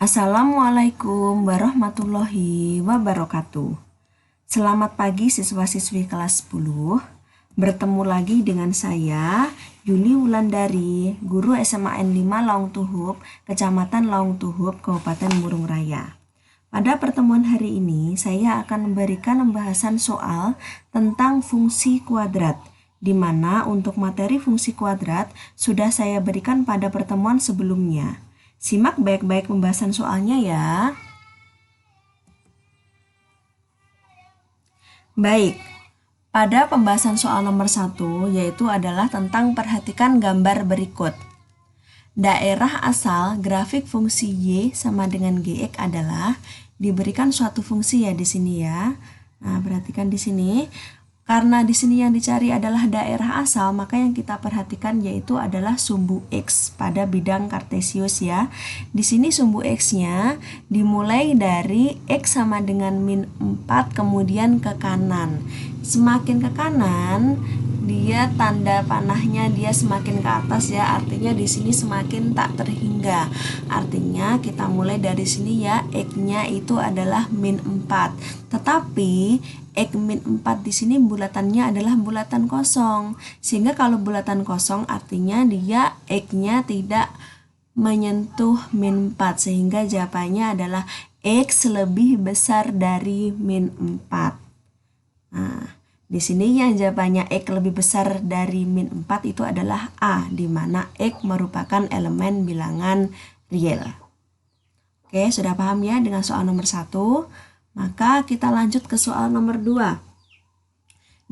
Assalamualaikum warahmatullahi wabarakatuh. Selamat pagi siswa-siswi kelas 10. Bertemu lagi dengan saya, Yuli Wulandari, guru SMA N5 Laung Tuhub, Kecamatan Laung Tuhub, Kabupaten Murung Raya. Pada pertemuan hari ini, saya akan memberikan pembahasan soal tentang fungsi kuadrat, di mana untuk materi fungsi kuadrat sudah saya berikan pada pertemuan sebelumnya. Simak baik-baik pembahasan soalnya ya. Baik, pada pembahasan soal nomor 1 yaitu adalah tentang perhatikan gambar berikut. Daerah asal grafik fungsi Y sama dengan Gx adalah diberikan suatu fungsi ya di sini ya. Nah, perhatikan di sini. Karena di sini yang dicari adalah daerah asal, maka yang kita perhatikan yaitu adalah sumbu X pada bidang kartesius ya. Di sini sumbu X-nya dimulai dari X sama dengan min 4 kemudian ke kanan. Semakin ke kanan, dia tanda panahnya dia semakin ke atas ya, artinya di sini semakin tak terhingga. Artinya kita mulai dari sini ya, X-nya itu adalah min 4. Tetapi X min 4 di sini bulatannya adalah bulatan kosong. Sehingga kalau bulatan kosong artinya dia X-nya tidak menyentuh min 4. Sehingga jawabannya adalah X lebih besar dari min 4. Nah, di sini yang jawabannya X lebih besar dari min 4 itu adalah A, di mana X merupakan elemen bilangan real. Oke, sudah paham ya dengan soal nomor 1? Maka kita lanjut ke soal nomor 2.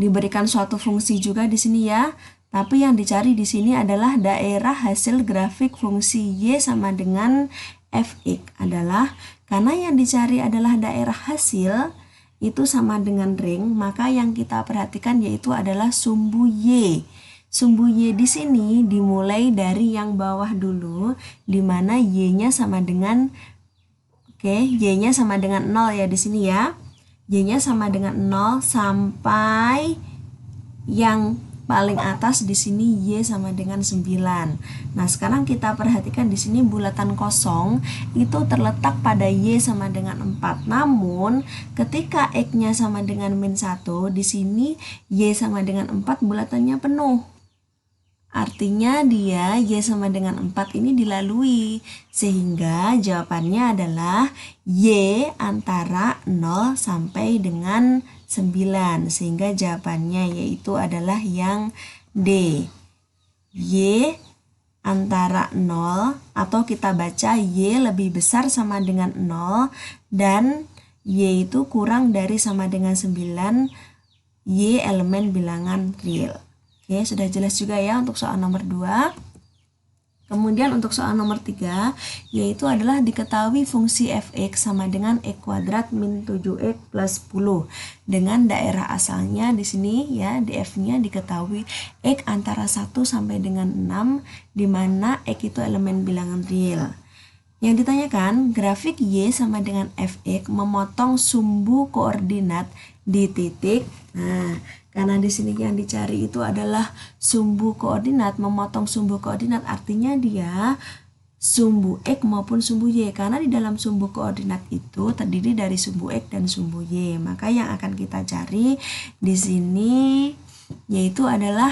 Diberikan suatu fungsi juga di sini ya, tapi yang dicari di sini adalah daerah hasil grafik fungsi Y sama dengan Fx adalah karena yang dicari adalah daerah hasil itu sama dengan ring, maka yang kita perhatikan yaitu adalah sumbu Y. Sumbu Y di sini dimulai dari yang bawah dulu, di mana Y-nya sama dengan Y-nya sama dengan 0 ya di sini ya. Y-nya sama dengan 0 sampai yang paling atas di sini Y sama dengan 9. Nah, sekarang kita perhatikan di sini bulatan kosong itu terletak pada Y sama dengan 4. Namun, ketika X-nya sama dengan min 1, di sini Y sama dengan 4 bulatannya penuh. Artinya dia Y sama dengan 4 ini dilalui, sehingga jawabannya adalah Y antara 0 sampai dengan 9, sehingga jawabannya yaitu adalah yang D. Y antara 0 atau kita baca Y lebih besar sama dengan 0 dan Y itu kurang dari sama dengan 9, Y elemen bilangan real. Oke, sudah jelas juga ya untuk soal nomor 2. Kemudian untuk soal nomor 3, yaitu adalah diketahui fungsi Fx sama dengan X kuadrat min 7X plus 10. Dengan daerah asalnya di sini ya, di F-nya diketahui X antara 1 sampai dengan 6, di mana X itu elemen bilangan real. Yang ditanyakan, grafik Y sama dengan Fx memotong sumbu koordinat di titik. Nah, karena di sini yang dicari itu adalah sumbu koordinat, memotong sumbu koordinat artinya dia sumbu X maupun sumbu Y. Karena di dalam sumbu koordinat itu terdiri dari sumbu X dan sumbu Y. Maka yang akan kita cari di sini yaitu adalah,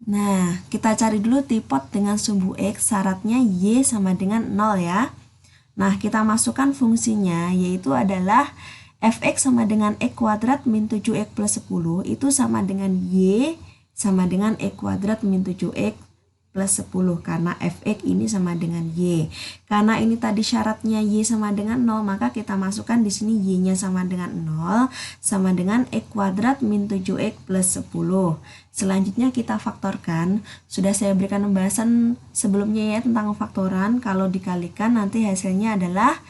nah, kita cari dulu tipot dengan sumbu X, syaratnya Y sama dengan 0 ya. Nah, kita masukkan fungsinya yaitu adalah Fx sama dengan X kuadrat min 7X plus 10 itu sama dengan Y sama dengan X kuadrat min 7X plus 10 karena Fx ini sama dengan Y. Karena ini tadi syaratnya Y sama dengan 0, maka kita masukkan di sini Y-nya sama dengan 0 sama dengan X kuadrat min 7X plus 10. Selanjutnya kita faktorkan. Sudah saya berikan pembahasan sebelumnya ya tentang faktoran. Kalau dikalikan nanti hasilnya adalah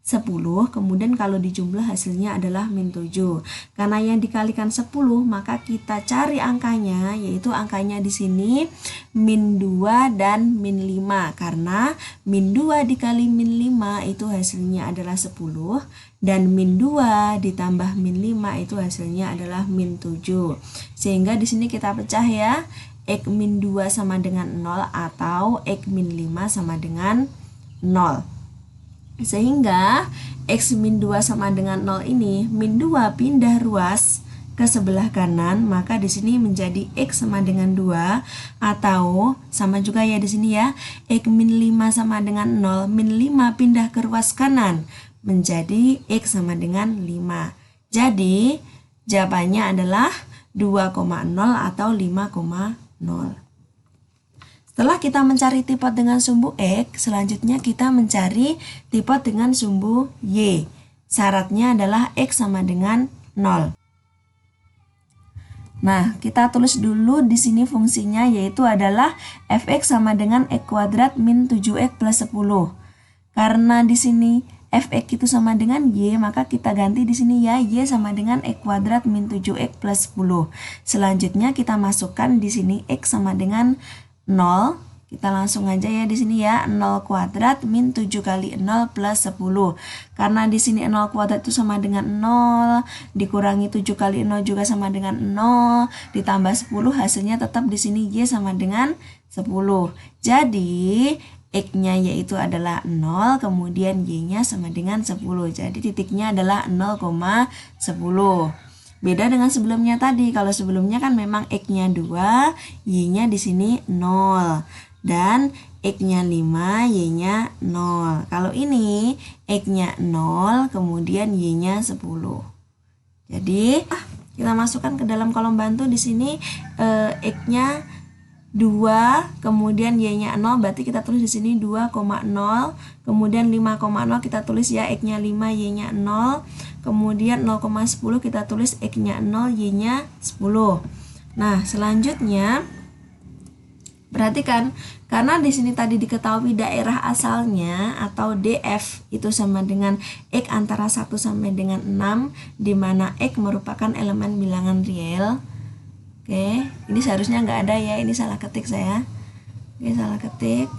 10, kemudian kalau dijumlah hasilnya adalah min 7. Karena yang dikalikan 10, maka kita cari angkanya, yaitu angkanya di sini min 2 dan min 5. Karena min 2 dikali min 5 itu hasilnya adalah 10, dan min 2 ditambah min 5 itu hasilnya adalah min 7. Sehingga di sini kita pecah ya, X min 2 sama dengan 0 atau X min 5 sama dengan 0. Sehingga X min 2 sama dengan 0 ini, min 2 pindah ruas ke sebelah kanan, maka di sini menjadi X sama dengan 2, atau sama juga ya di sini ya, X min 5 sama dengan 0, min 5 pindah ke ruas kanan, menjadi X sama dengan 5. Jadi jawabannya adalah 2,0 atau 5,0. Setelah kita mencari tipot dengan sumbu X, selanjutnya kita mencari tipot dengan sumbu Y. Syaratnya adalah X sama dengan 0. Nah, kita tulis dulu di sini fungsinya, yaitu adalah fx sama dengan x kuadrat min 7x plus 10. Karena di sini fx itu sama dengan y, maka kita ganti di sini ya, y sama dengan x kuadrat min 7x plus 10. Selanjutnya kita masukkan di sini x sama dengan 0. Kita langsung aja ya di sini ya, 0 kuadrat min 7 kali 0 plus 10. Karena di sini 0 kuadrat itu sama dengan 0, dikurangi 7 kali 0 juga sama dengan 0, ditambah 10 hasilnya tetap di sini y sama dengan 10. Jadi x-nya yaitu adalah 0, kemudian y-nya sama dengan 10. Jadi titiknya adalah 0,10. Beda dengan sebelumnya tadi. Kalau sebelumnya kan memang x-nya 2, y-nya di sini 0. Dan x-nya 5, y-nya 0. Kalau ini x-nya 0, kemudian y-nya 10. Jadi kita masukkan ke dalam kolom bantu di sini, x-nya 2, kemudian y-nya 0, berarti kita tulis di sini 2,0, kemudian 5,0 kita tulis ya, x-nya 5, y-nya 0, kemudian 0,10 kita tulis x-nya 0, y-nya 10. Nah, selanjutnya perhatikan, karena di sini tadi diketahui daerah asalnya atau DF itu sama dengan X antara 1 sampai dengan 6, di mana X merupakan elemen bilangan real. Oke, ini seharusnya nggak ada ya, ini salah ketik saya. Oke, salah ketik.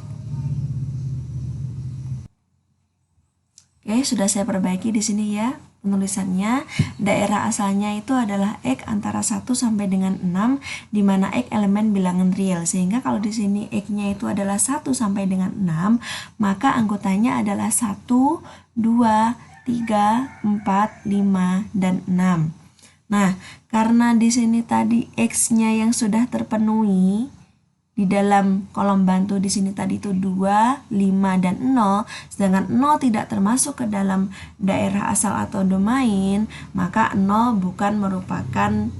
Oke, sudah saya perbaiki di sini ya. Penulisannya, daerah asalnya itu adalah X antara 1 sampai dengan 6, di mana X elemen bilangan real. Sehingga kalau di sini X-nya itu adalah 1 sampai dengan 6, maka anggotanya adalah 1, 2, 3, 4, 5, dan 6. Nah, karena di sini tadi X-nya yang sudah terpenuhi, di dalam kolom bantu di sini tadi itu 2, 5, dan 0, sedangkan 0 tidak termasuk ke dalam daerah asal atau domain, maka 0 bukan merupakan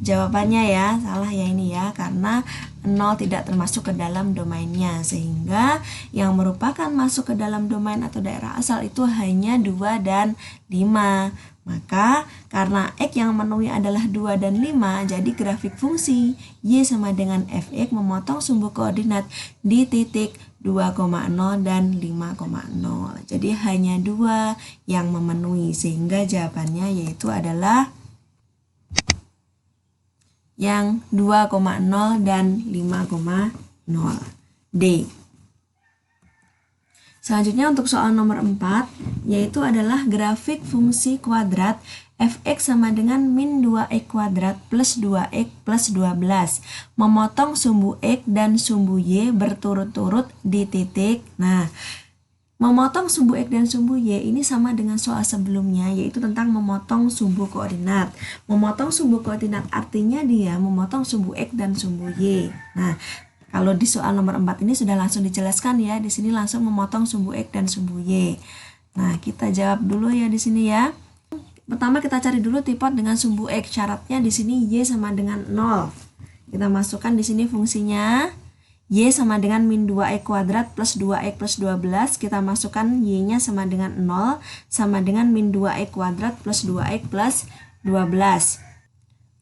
jawabannya ya, salah ya ini ya, karena 0 tidak termasuk ke dalam domainnya, sehingga yang merupakan masuk ke dalam domain atau daerah asal itu hanya 2 dan 5. Maka karena X yang memenuhi adalah 2 dan 5, jadi grafik fungsi Y sama dengan fx memotong sumbu koordinat di titik 2,0 dan 5,0. Jadi hanya 2 yang memenuhi, sehingga jawabannya yaitu adalah yang 2,0 dan 5,0. D. Selanjutnya untuk soal nomor 4, yaitu adalah grafik fungsi kuadrat fx sama dengan min 2x kuadrat plus 2x plus 12, memotong sumbu x dan sumbu y berturut-turut di titik. Nah, memotong sumbu x dan sumbu y ini sama dengan soal sebelumnya, yaitu tentang memotong sumbu koordinat. Memotong sumbu koordinat artinya dia memotong sumbu x dan sumbu y. Nah, kalau di soal nomor 4 ini sudah langsung dijelaskan ya, di sini langsung memotong sumbu x dan sumbu y. Nah, kita jawab dulu ya di sini ya. Pertama kita cari dulu tipot dengan sumbu x. Syaratnya di sini y sama dengan 0. Kita masukkan di sini fungsinya. Y sama dengan min 2x kuadrat plus 2x plus 12. Kita masukkan y-nya sama dengan 0, sama dengan min 2x kuadrat plus 2x plus 12.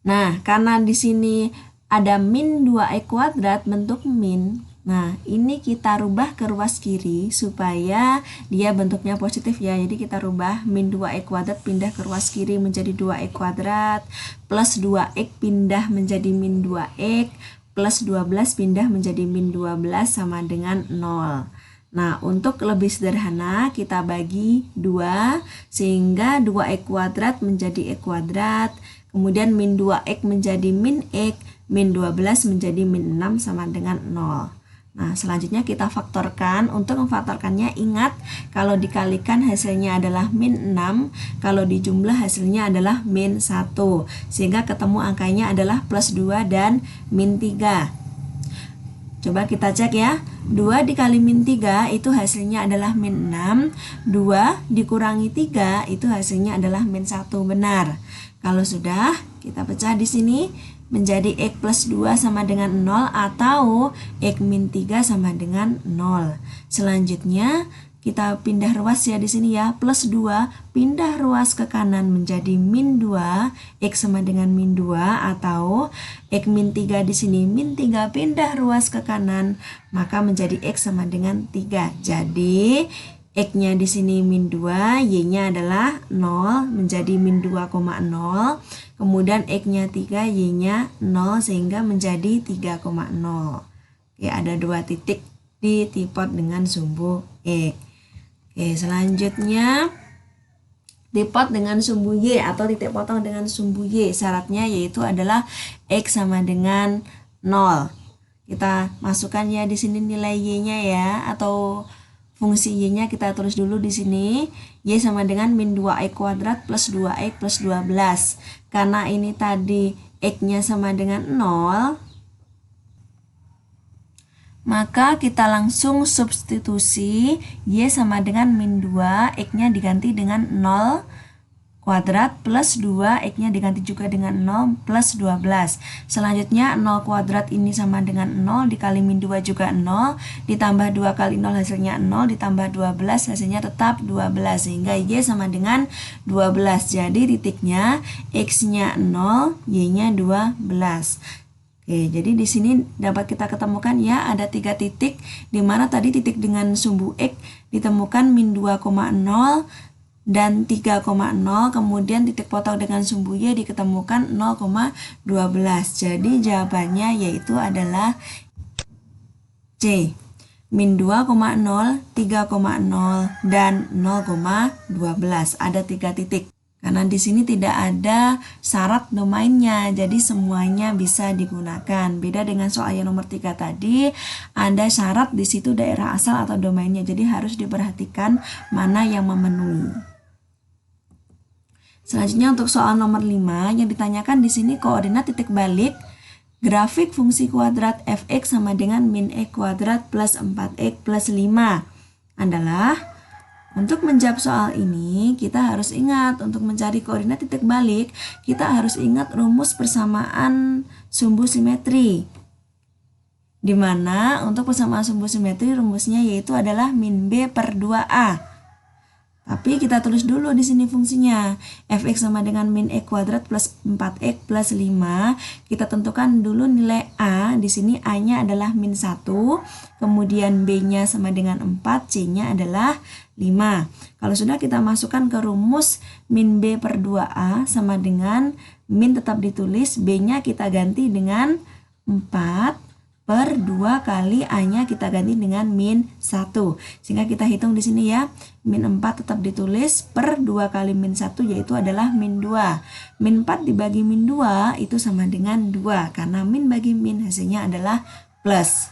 Nah, karena di sini ada min 2x kuadrat bentuk min. Nah, ini kita rubah ke ruas kiri supaya dia bentuknya positif ya. Jadi kita rubah min 2x kuadrat pindah ke ruas kiri menjadi 2x kuadrat, plus 2x pindah menjadi min 2x, plus 12 pindah menjadi min 12 sama dengan 0. Nah, untuk lebih sederhana kita bagi 2 sehingga 2x kuadrat menjadi x kuadrat, kemudian min 2x menjadi min x, min 12 menjadi min 6 sama dengan 0. Nah, selanjutnya kita faktorkan. Untuk memfaktorkannya, ingat kalau dikalikan hasilnya adalah min 6, kalau dijumlah hasilnya adalah min 1. Sehingga ketemu angkanya adalah plus 2 dan min 3. Coba kita cek ya. 2 dikali min 3 itu hasilnya adalah min 6. 2 dikurangi 3 itu hasilnya adalah min 1. Benar. Kalau sudah, kita pecah di sini menjadi X plus 2 sama dengan 0 atau X min 3 sama dengan 0. Selanjutnya kita pindah ruas ya di sini ya. Plus 2 pindah ruas ke kanan menjadi min 2, X sama dengan min 2 atau X min 3 di sini min 3 pindah ruas ke kanan maka menjadi X sama dengan 3. Jadi X-nya di sini min 2, Y-nya adalah 0 menjadi min 2,0. Kemudian X-nya 3, Y-nya 0 sehingga menjadi 3,0. Oke, ada 2 titik di tipot dengan sumbu X. Oke, selanjutnya tipot dengan sumbu Y atau titik potong dengan sumbu Y. Syaratnya yaitu adalah X sama dengan 0. Kita masukkan ya di sini nilai Y-nya ya, atau fungsi Y-nya kita tulis dulu di sini. Y sama dengan min 2X kuadrat plus 2X plus 12. Karena ini tadi X-nya sama dengan 0, maka kita langsung substitusi Y sama dengan min 2, X-nya diganti dengan 0 kuadrat plus 2, X-nya diganti juga dengan 0 plus 12. Selanjutnya 0 kuadrat ini sama dengan 0 dikali min 2 juga 0, ditambah 2 kali 0 hasilnya 0, ditambah 12 hasilnya tetap 12 sehingga Y sama dengan 12. Jadi titiknya X-nya 0, Y-nya 12. Oke, jadi di sini dapat kita ketemukan ya ada 3 titik di mana tadi titik dengan sumbu X ditemukan min 2,0 dan 3,0, kemudian titik potong dengan sumbu Y diketemukan 0,12. Jadi jawabannya yaitu adalah C. Min 2,0, 3,0 dan 0,12. Ada 3 titik. Karena di sini tidak ada syarat domainnya, jadi semuanya bisa digunakan. Beda dengan soal yang nomor 3 tadi, ada syarat di situ daerah asal atau domainnya. Jadi harus diperhatikan mana yang memenuhi. Selanjutnya untuk soal nomor 5 yang ditanyakan di sini koordinat titik balik grafik fungsi kuadrat fx sama dengan min x kuadrat plus 4x plus 5 adalah. Untuk menjawab soal ini, kita harus ingat untuk mencari koordinat titik balik, kita harus ingat rumus persamaan sumbu simetri. Di mana untuk persamaan sumbu simetri rumusnya yaitu adalah min B per 2A. Tapi kita tulis dulu di sini fungsinya. Fx sama dengan min x kuadrat plus 4x plus 5. Kita tentukan dulu nilai A. Di sini A-nya adalah min 1. Kemudian B-nya sama dengan 4. C-nya adalah 5. Kalau sudah kita masukkan ke rumus min B per 2A sama dengan min tetap ditulis. B-nya kita ganti dengan 4. Per 2 kali A-nya kita ganti dengan min 1. Sehingga kita hitung di sini ya. Min 4 tetap ditulis per 2 kali min 1 yaitu adalah min 2. Min 4 dibagi min 2 itu sama dengan 2. Karena min bagi min hasilnya adalah plus.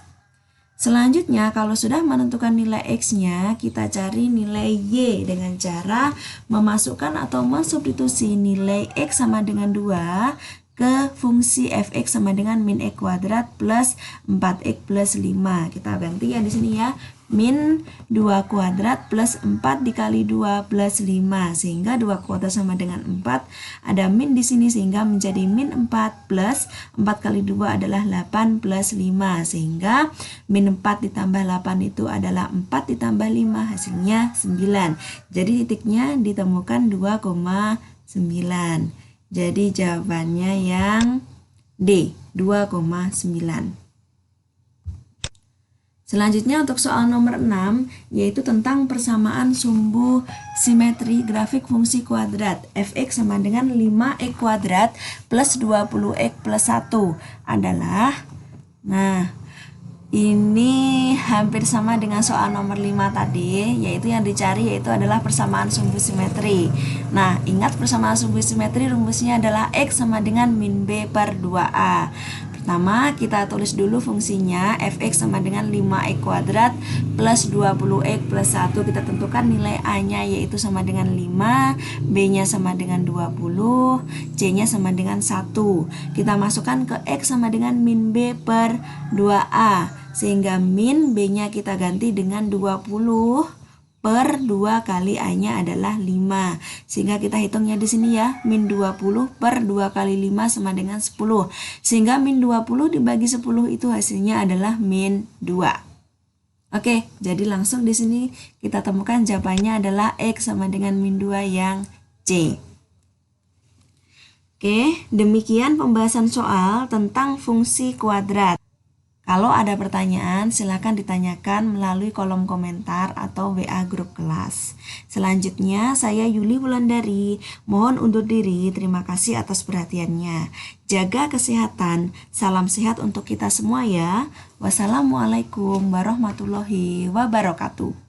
Selanjutnya kalau sudah menentukan nilai X-nya, kita cari nilai Y dengan cara memasukkan atau mensubstitusi nilai X sama dengan 2 ke fungsi fx sama dengan min x kuadrat plus 4x plus 5. Kita ganti ya di sini ya. Min 2 kuadrat plus 4 dikali 2 plus 5 sehingga 2 kuadrat sama dengan 4. Ada min di sini sehingga menjadi min 4 plus 4 kali 2 adalah 8 plus 5 sehingga min 4 ditambah 8 itu adalah 4 ditambah 5 hasilnya 9. Jadi titiknya ditemukan 2,9. Jadi jawabannya yang D, 2,9. Selanjutnya untuk soal nomor 6 yaitu tentang persamaan sumbu simetri grafik fungsi kuadrat fx sama dengan 5x kuadrat plus 20x plus 1 adalah. Nah, ini hampir sama dengan soal nomor 5 tadi, yaitu yang dicari yaitu adalah persamaan sumbu simetri. Nah, ingat persamaan sumbu simetri rumusnya adalah X sama dengan min B per 2A. Pertama, kita tulis dulu fungsinya. Fx sama dengan 5x kuadrat plus 20x plus 1. Kita tentukan nilai A-nya yaitu sama dengan 5, B-nya sama dengan 20, C-nya sama dengan 1. Kita masukkan ke X sama dengan min B per 2A. Sehingga min B-nya kita ganti dengan 20 per 2 kali A-nya adalah 5. Sehingga kita hitungnya di sini ya, min 20 per 2 kali 5 sama dengan 10. Sehingga min 20 dibagi 10 itu hasilnya adalah min 2. Oke, jadi langsung di sini kita temukan jawabannya adalah X sama dengan min 2 yang C. Oke, demikian pembahasan soal tentang fungsi kuadrat. Kalau ada pertanyaan, silakan ditanyakan melalui kolom komentar atau WA grup kelas. Selanjutnya, saya Yuli Wulandari, mohon undur diri. Terima kasih atas perhatiannya. Jaga kesehatan. Salam sehat untuk kita semua ya. Wassalamualaikum warahmatullahi wabarakatuh.